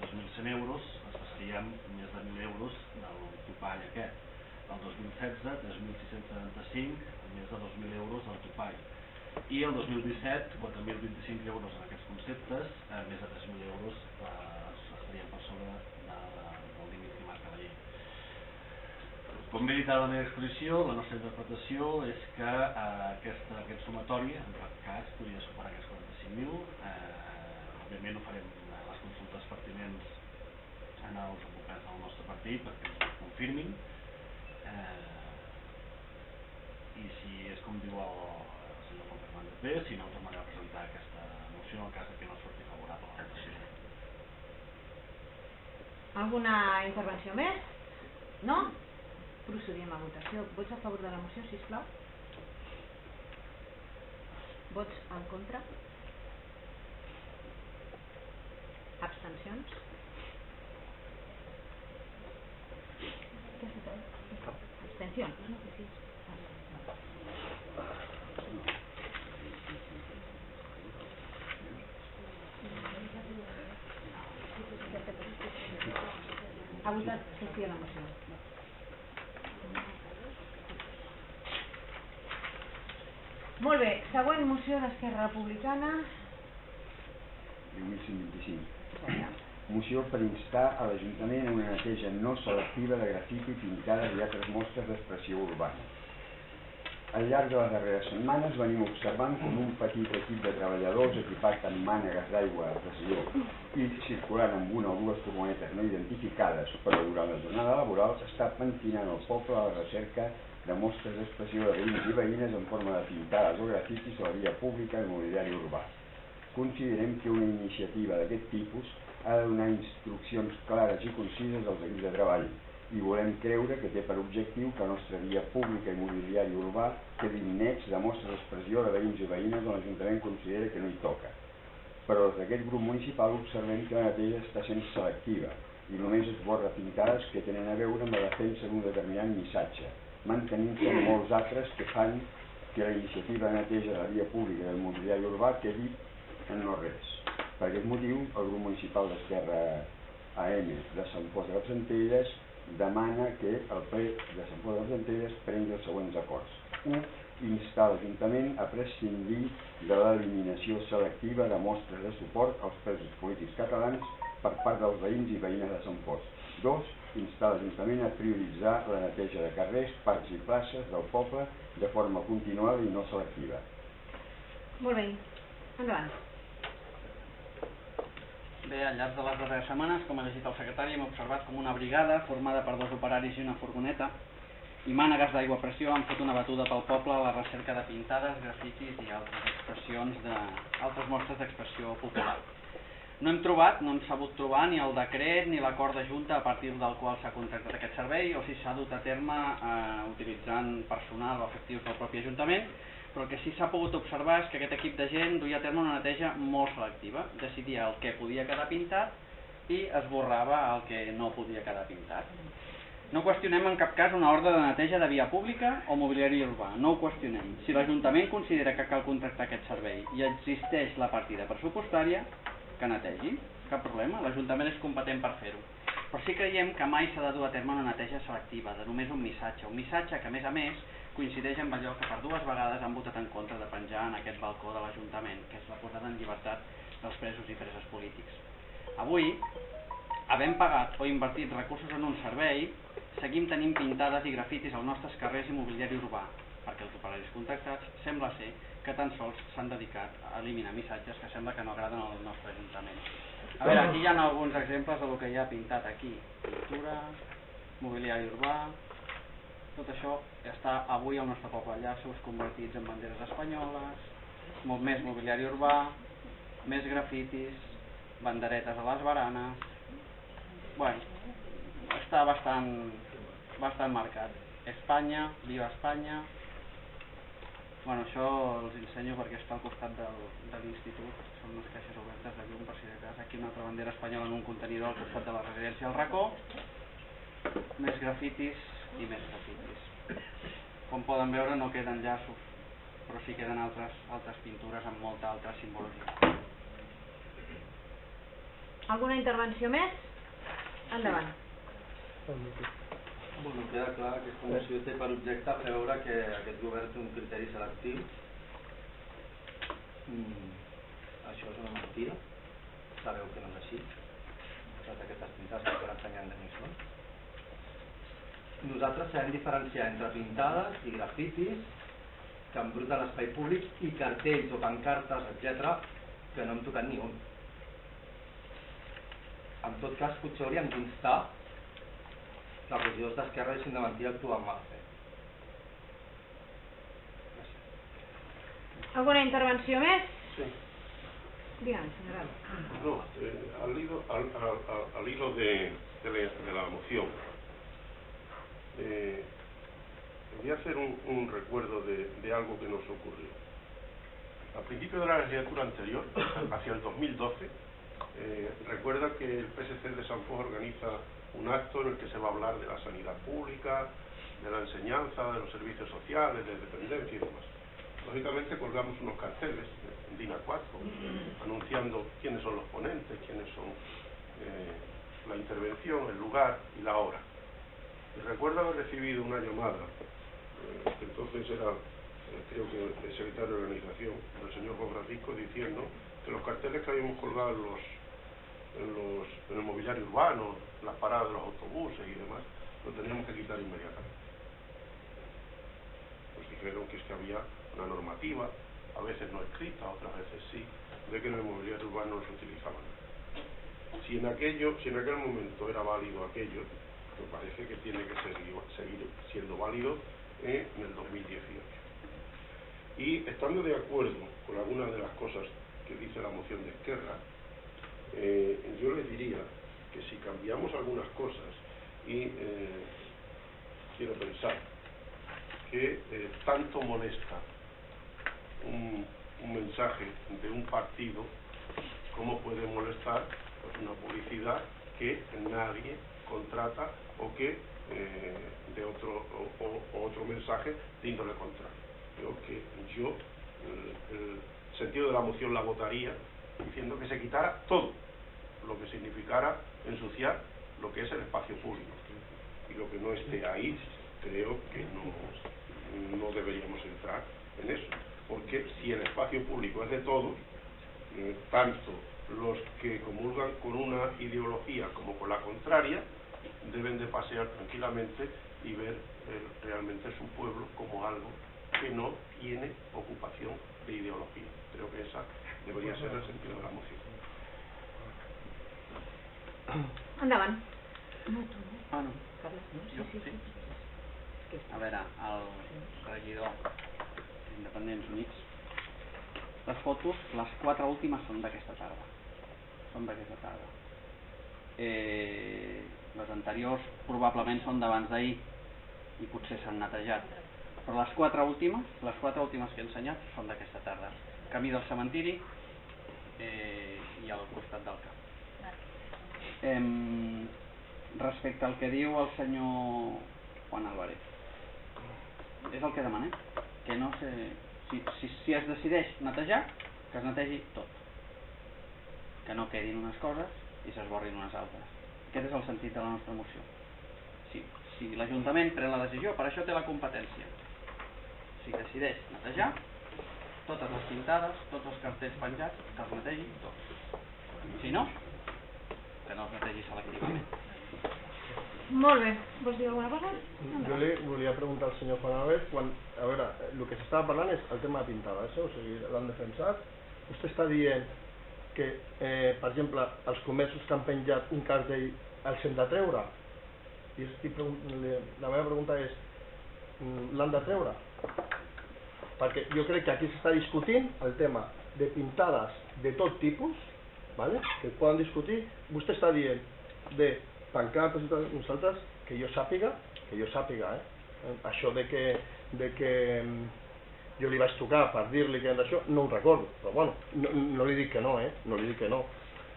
2.100 euros, ens passaríem més de 1.000 euros del topall aquest. El 2016, 3.675, més de 2.000 euros del topall. I el 2017, 4.025 euros en aquests conceptes, més de 3.000 euros estarien per sobre del límit que marca la llei. Com bé dit a la meva exposició, la nostra interpretació és que aquest sumatori, en cap cas, podria superar aquests 45.000. Òbviament ho farem les consultes pertinents en els advocats del nostre partit perquè ens ho confirmin. i si és com diu el senyor Juan Fernández B, si no tornaré a presentar aquesta moció en el cas que no surti favorable a la votació. Alguna intervenció més? No? Procedim a votació. Vots a favor de la moció, sisplau? Vots en contra? Abstencions? Abstencions? Ha votat que sí a la moció. Molt bé, següent moció d'Esquerra Republicana. 1125. Moció per instar a l'Ajuntament a una neteja no selectiva de grafiti, pintades i altres mostres d'expressió urbana. Al llarg de les darreres setmanes venim observant com un petit equip de treballadors equipat amb mànegues d'aigua a pressió i circulant amb una o dues furgonetes no identificades, però durant la jornada laboral s'està pentinant el poble a la recerca de mostres d'expressió de veïns i veïnes en forma de pintades o grafitis a la via pública i mobiliari urbà. Considerem que una iniciativa d'aquest tipus ha de donar instruccions clares i concises als equips de treball i volem creure que té per objectiu que la nostra via pública i mobiliari urbà quedin nets de mostres d'expressió de veïns i veïnes on l'Ajuntament considera que no hi toca. Però des d'aquest grup municipal observem que la neteja està sent selectiva i només esborra pintades que tenen a veure amb la defensa d'un determinat missatge, mantenint-se molts altres que fan que la iniciativa de neteja de la via pública i del mobiliari urbà quedi en no res. Per aquest motiu, el grup municipal d'Esquerra AM de Sant Fost de Capcentelles demana que el ple de Sant Fost de Capcentelles prengui els següents acords. 1. Instar l'Ajuntament a prescindir de l'eliminació selectiva de mostres de suport als presos polítics catalans per part dels veïns i veïnes de Sant Fost. 2. Instar l'Ajuntament a prioritzar la neteja de carrers, parcs i places del poble de forma continuada i no selectiva. Molt bé, endavant. Bé, al llarg de les darreres setmanes, com ha llegit el secretari, hem observat com una brigada formada per 2 operaris i una furgoneta i mànegues d'aigua a pressió han fet una batuda pel poble a la recerca de pintades, grafitis i altres mostres d'expressió popular. No hem sabut trobar ni el decret ni l'acord de junta a partir del qual s'ha contractat aquest servei o si s'ha dut a terme utilitzant personal o efectius del propi Ajuntament, però el que sí s'ha pogut observar és que aquest equip de gent duia a terme una neteja molt selectiva, decidia el que podia quedar pintat i esborrava el que no podia quedar pintat. No qüestionem en cap cas una ordre de neteja de via pública o mobiliari urbà, no ho qüestionem. Si l'Ajuntament considera que cal contractar aquest servei i existeix la partida pressupostària, que netegi, cap problema, l'Ajuntament és competent per fer-ho. Però sí creiem que mai s'ha de dur a terme una neteja selectiva, de només un missatge que a més coincideix amb allò que per 2 vegades han votat en contra de penjar en aquest balcó de l'Ajuntament, que és la posada en llibertat dels presos i preses polítics. Avui, havent pagat o invertit recursos en un servei, seguim tenint pintades i grafitis als nostres carrers i mobiliari urbà, perquè els operaris contractats sembla ser que tan sols s'han dedicat a eliminar missatges que sembla que no agraden al nostre Ajuntament. A veure, aquí hi ha alguns exemples del que hi ha pintat aquí. Pintura, mobiliari urbà, tot això està avui al nostre poble. Llaços convertits en banderes espanyoles, molt més mobiliari urbà, més grafitis, banderetes a les baranes. Bueno, està bastant marcat. Espanya, viva Espanya. Bueno, això els ensenyo perquè està al costat de l'institut, són unes caixes obertes de llum per si de cas. Aquí una altra bandera espanyola en un contenidor al costat de la residència al racó. Més grafitis i més grafitis. Com poden veure no queden llaços, però sí queden altres pintures amb molta altra simbologia. Alguna intervenció més? Endavant. Bueno, queda clar que aquesta moció té per objecte preveure que aquest govern té un criteri selectiu. Això és una mentida, sabeu que no és així. Totes aquestes pintades que estan ensenyant de mi són. Nosaltres sabem diferenciar entre pintades i grafitis que embruten l'espai públic i cartells o pancartes, etc., que no hem tocat ni un. En tot cas, potser hauríem d'instar que els regidors d'Esquerra deixin de mentir i actuar amb mal fe. Alguna intervenció més? Sí. Dígame, señora. No, al hilo de la moción, voy a hacer un recuerdo de algo que nos ocurrió. Al principio de la legislatura anterior, hacia el 2012, recuerda que el PSC de San Foix organiza un acto en el que se va a hablar de la sanidad pública, de la enseñanza, de los servicios sociales, de dependencia y demás. Lógicamente colgamos unos carteles en DIN A4 anunciando quiénes son los ponentes, quiénes son la intervención, el lugar y la hora. Y recuerdo haber recibido una llamada, que entonces era, creo que el secretario de organización, del señor Juan Francisco, diciendo que los carteles que habíamos colgado en el mobiliario urbano, las paradas de los autobuses y demás, los teníamos que quitar inmediatamente. Nos dijeron que es que había una normativa, a veces no escrita, otras veces sí, de que en el mobiliario urbano no se utilizaban. Si en aquel momento era válido aquello, me parece que tiene que seguir siendo válido en el 2018. Y estando de acuerdo con algunas de las cosas que dice la moción de Esquerra, yo les diría que si cambiamos algunas cosas y quiero pensar que tanto molesta un mensaje de un partido como puede molestar pues, una publicidad que nadie contrata o que de otro mensaje de índole contrario. Creo que yo el sentido de la moción la votaría diciendo que se quitara todo lo que significara ensuciar lo que es el espacio público, y lo que no esté ahí creo que no deberíamos entrar en eso, porque si el espacio público es de todos, tanto los que comulgan con una ideología como con la contraria deben de pasear tranquilamente y ver realmente su pueblo como algo que no tiene ocupación de ideología. Creo que esa debería ser el sentido de la moción. Endavant. Ah, no. Carles, no? Jo, sí. A veure, el regidor Independents Units, les fotos, les 4 últimes són d'aquesta tarda. Les anteriors probablement són d'abans d'ahir i potser s'han netejat, però les 4 últimes que he ensenyat són d'aquesta tarda. Camí del cementiri i al costat del camp. Respecte al que diu el senyor Juan Álvarez, és el que demanem, que no sé, si es decideix netejar, que es netegi tot, que no quedin unes coses i s'esborrin unes altres. Aquest és el sentit de la nostra moció. Si l'Ajuntament pren la decisió, per això té la competència, si decideix netejar totes les pintades, tots els cartells penjats, que els netegi tots. Si no, que no els netegi selectivament. Molt bé. Vols dir alguna cosa? Jo li volia preguntar al senyor Juan Álvarez, a veure, el que s'estava parlant és el tema de pintades, o sigui, l'han defensat. Vostè està dient que, per exemple, els comerços que han penjat un cartell els hem de treure? I la meva pregunta és, l'han de treure? Perquè jo crec que aquí s'està discutint el tema de pintades de tot tipus, que es poden discutir. Vostè està dient de pancartes i tot, nosaltres, que jo sàpiga, això de que jo li vaig tocar per dir-li que era això, no ho recordo, però bueno, no li dic que no, no li dic que no.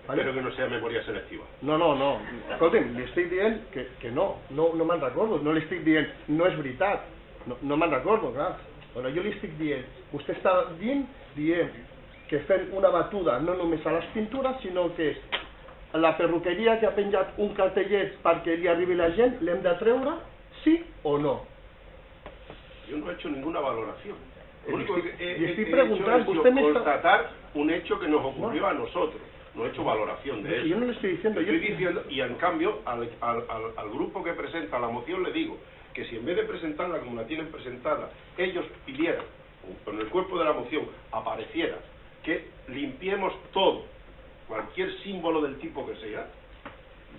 Espero que no sea memoria selectiva. No, escolti'm, li estic dient que no me'n recordo, no li estic dient, no és veritat, no me'n recordo, clar. Però jo li estic dient, vostè està dient que fem una batuda no només a les pintures, sinó que la perruqueria que ha penjat un cartellet perquè li arribi la gent, l'hem de treure, sí o no? Yo no he hecho ninguna valoración. Lo único que he hecho es constatar un hecho que nos ocurrió a nosotros. No he hecho valoración de eso. Yo no le estoy diciendo. Y en cambio, al grupo que presenta la moción le digo que si en vez de presentarla como la tienen presentada, ellos pidieran, o en el cuerpo de la moción apareciera, que limpiemos todo, cualquier símbolo del tipo que sea.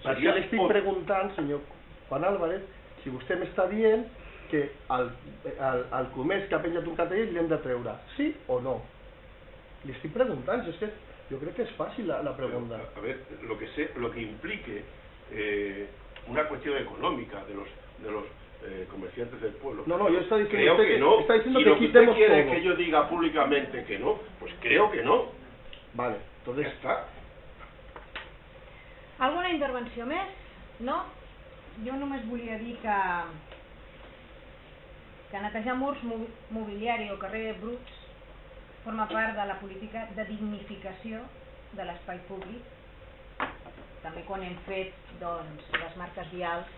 Per això li estic preguntant, senyor Juan Álvarez, si vostè m'està dient que al comès que ha penjat un cartell li hem de treure, sí o no? Li estic preguntant, si és que jo crec que és fàcil la pregunta. A ver, lo que implique una cuestión económica de los comerciantes del pueblo. No, yo está diciendo creo que no. está diciendo si que lo que usted quitemos quiere todo. que yo diga públicamente que no, pues creo que no. Vale, entonces... Ya está. Alguna intervenció més? No? Jo només volia dir que netejar murs, mobiliari o carrer bruts forma part de la política de dignificació de l'espai públic, també quan hem fet les marques vials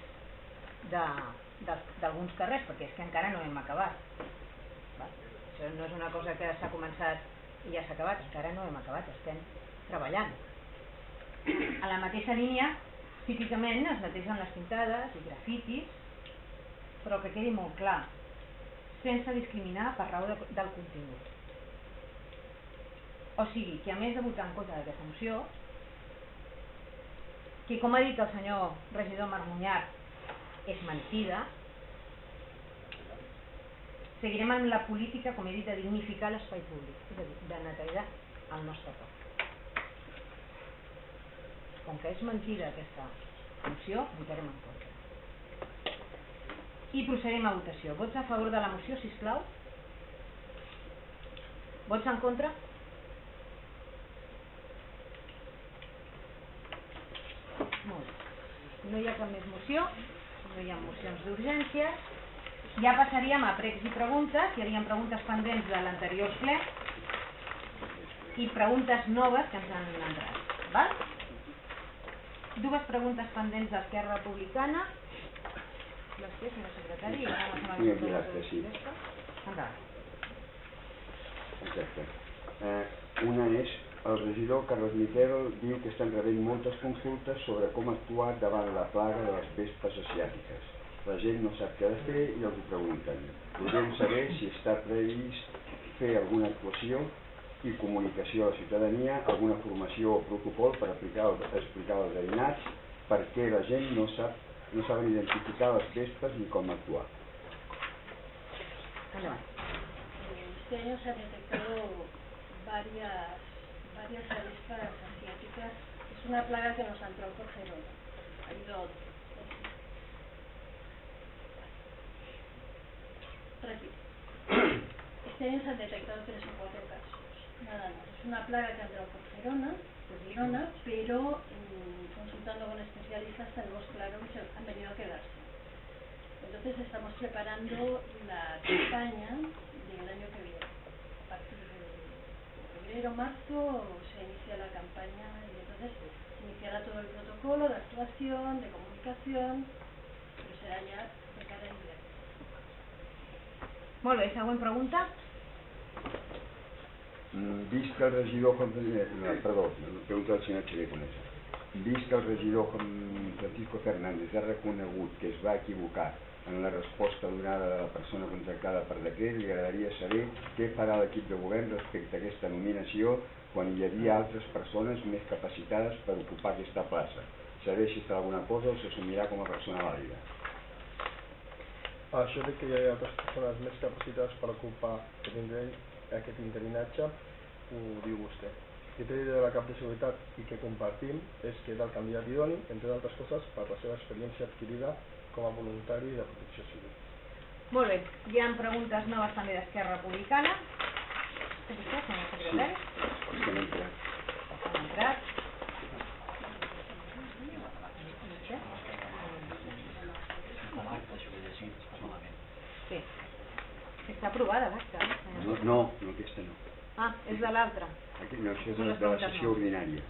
d'alguns carrers, perquè és que encara no hem acabat. Això no és una cosa que s'ha començat i ja s'ha acabat, encara no hem acabat, estem treballant. A la mateixa línia, típicament es netegen les pintades i grafitis, però que quedi molt clar, sense discriminar per raó del contingut. O sigui, que a més de votar en contra d'aquesta moció, que com ha dit el senyor regidor Marmunyar, és mentida, seguirem amb la política, com he dit, de dignificar l'espai públic, és a dir, de netejar el nostre poble. Com que és mentida aquesta moció, votarem en contra. I procedem a votació. Vots a favor de la moció, sisplau? Vots en contra? Molt bé. No hi ha cap més moció, no hi ha mocions d'urgència. Ja passaríem a pregs i preguntes. Hi havia preguntes pendents de l'anterior ple i preguntes noves que ens han entrat. Val? Dues preguntes pendents d'Esquerra Republicana. Les té, senyor secretari? Sí. Endavant. Exacte. Una és, el regidor Carlos Miquel diu que estan rebent moltes consultes sobre com actuar davant la plaga de les vespes asiàtiques. La gent no sap què ha de fer i els ho pregunten. Volem saber si està previst fer alguna actuació i comunicació a la ciutadania, alguna formació o protocol per explicar als veïnats per què la gent no saben identificar les vespes ni com actuar. Este año se han detectado varias avispas asiáticas. Es una plaga que nos entró por Gerona. Ha habido... Repito. Este año se han detectado 3 o 4 casos. Nada más. Es una plaga que ha entrado por Gerona, pero consultando con especialistas tenemos claro que han venido a quedarse. Entonces estamos preparando la campaña del año que viene. A partir de febrero, marzo se inicia la campaña y entonces se iniciará todo el protocolo de actuación, de comunicación, pero será ya de cara a invierno. Molt bé, següent pregunta. Vist que el regidor... Perdó, pregunta del senyor Xavier Conesa. Vist que el regidor Francisco Fernández ha reconegut que es va equivocar en la resposta donada de la persona contractada per decret, li agradaria saber què farà l'equip de govern respecte a aquesta nominació quan hi havia altres persones més capacitades per ocupar aquesta plaça. Saber si farà alguna cosa o s'assumirà com a persona vàlida. Això de que hi ha altres persones més capacitades per ocupar aquest interinatge ho diu vostè. El criteri de la cap de seguretat i que compartim és que era el candidat idoni, entre d'altres coses, per la seva experiència adquirida com a voluntari de protecció civil. Molt bé, hi ha preguntes noves també d'Esquerra Republicana. És vostè, senyor secretari? Sí, que n'hem entrat. Han entrat. Sí. Està aprovada l'acta. No, aquesta no. Ah, és de l'altra. No, això és de la sessió ordinària.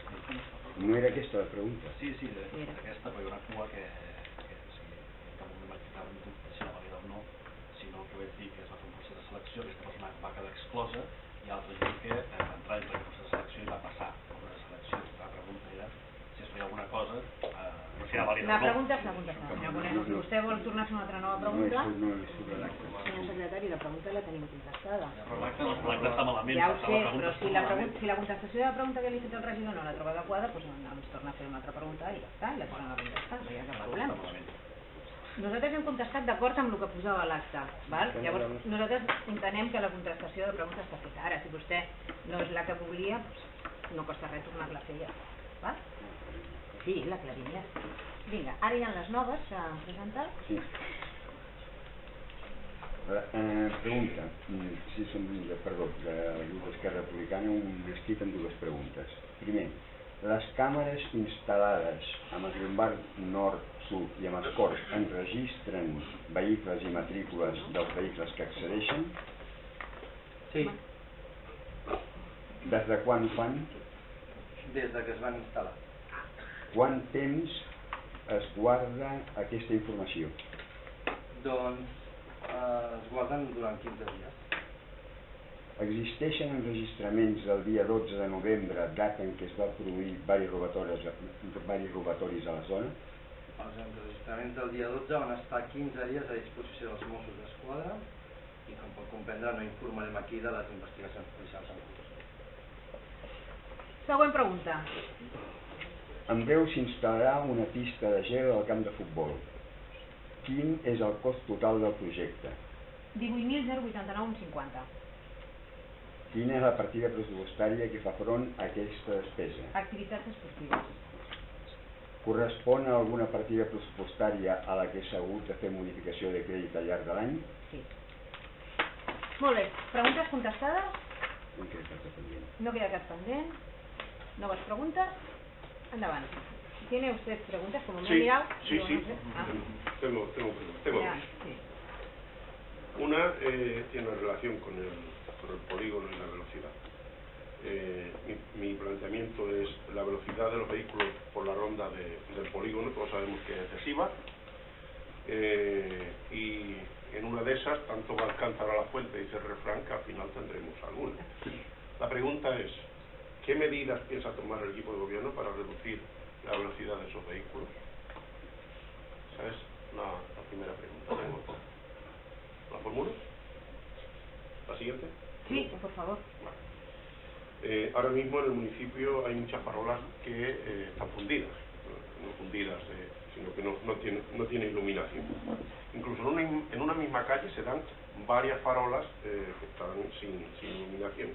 No era aquesta la pregunta? Sí, aquesta, però hi ha una cua que cap un va ficar un dubte si la valida o no, sinó que vaig dir que es va fer un procés de selecció, aquesta persona va quedar exclosa i altres diuen que va entrar en el procés de selecció i va passar el procés de selecció. La pregunta era si es feia alguna cosa, no si era vàlida o no. La pregunta està contestada. Si vostè vol tornar a fer una altra nova pregunta, senyor secretari, la pregunta la tenim contestada. L'acte està malament. Ja ho sé, però si la contestació de la pregunta que li ha fet el regidor no la troba adequada, doncs ens torna a fer una altra pregunta i ja està, i la torna a contestar, no hi ha cap problema. nosaltres hem contestat d'acord amb el que posava a l'acte. Llavors, nosaltres entenem que la contestació de preguntes està feta. Ara, si vostè no és la que volia, no costa res tornar-la a fer ja. Sí, la clarinha. Vinga, ara hi ha les noves que han presentat. Sí. Pregunta, si som perdó, del grup d'Esquerra Republicana, un escrit amb dues preguntes. Primer, les càmeres instal·lades a Masllombar Nord, Sud i a Mascort enregistren vehicles i matrícules dels vehicles que accedeixen? Sí. Des de quan ho fan? Des de que es van instal·lar. Quant temps es guarda aquesta informació? Doncs es guarden durant 15 dies. Existeixen enregistraments del dia 12 de novembre, data en què es va produir diversos robatoris a la zona? Els enregistraments del dia 12 van estar 15 dies a disposició dels Mossos d'Esquadra i, com pot comprendre, no informarem aquí de les investigacions policials en curs. Següent pregunta. En breu s'instal·larà una pista de gel al camp de futbol. Quin és el cost total del projecte? 18.089,50. Quina és la partida pressupostària que fa front a aquesta despesa? Activitats esportives. Correspon a alguna partida pressupostària a la que s'ha hagut de fer modificació de crèdit al llarg de l'any? Sí. Molt bé. Preguntes contestades? No queda cap pendent. No queda cap pendent. Noves preguntes? Endavant. ¿Tiene usted preguntas? Como me ha mirado. Sí. No sé. Tengo Ya, sí. Una tiene relación con el polígono y la velocidad. Mi planteamiento es la velocidad de los vehículos por la ronda del polígono, todos sabemos que es excesiva, y en una de esas tanto va a alcanzar a la fuente, dice el refrán, que al final tendremos alguna. La pregunta es, ¿qué medidas piensa tomar el equipo de gobierno para reducir la velocidad de esos vehículos? Esa es la primera pregunta. ¿La formulo? ¿La siguiente? Sí, por favor. Vale. Ahora mismo en el municipio hay muchas farolas que están fundidas, no fundidas, sino que no tienen iluminación. Incluso en una misma calle se dan varias farolas que están sin iluminación.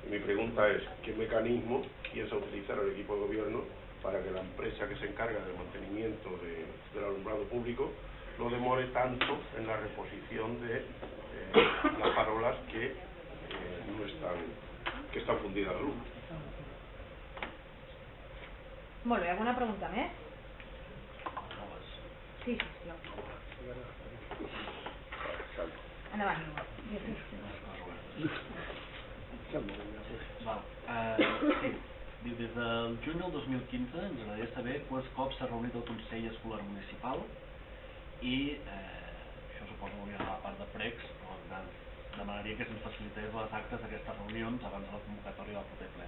Y mi pregunta es, ¿qué mecanismo piensa utilizar el equipo de gobierno para que la empresa que se encarga del mantenimiento del alumbrado público no demore tanto en la reposición de las farolas que están fundidas de luz? Molt bé, alguna pregunta més? Sí, sisplau. Endavant. Diu, des del juny del 2015 ens agradaria saber quants cops s'ha reunit el Consell Escolar Municipal i això suposo que hauria d'anar a la part de pregs, però demanaria que se'ns facilités les actes d'aquestes reunions abans de la convocatòria del proper ple.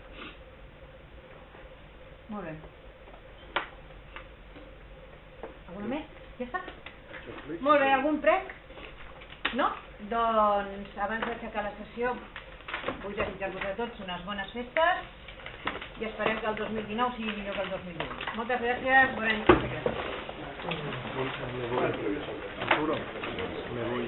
Molt bé. Alguna més? Ja està? Molt bé, algun prec? No? Doncs abans d'aixecar la sessió vull desitjar-vos a tots unes bones festes i esperem que el 2019 sigui millor que el 2020. Moltes gràcies, bon any i gràcies. Me voy.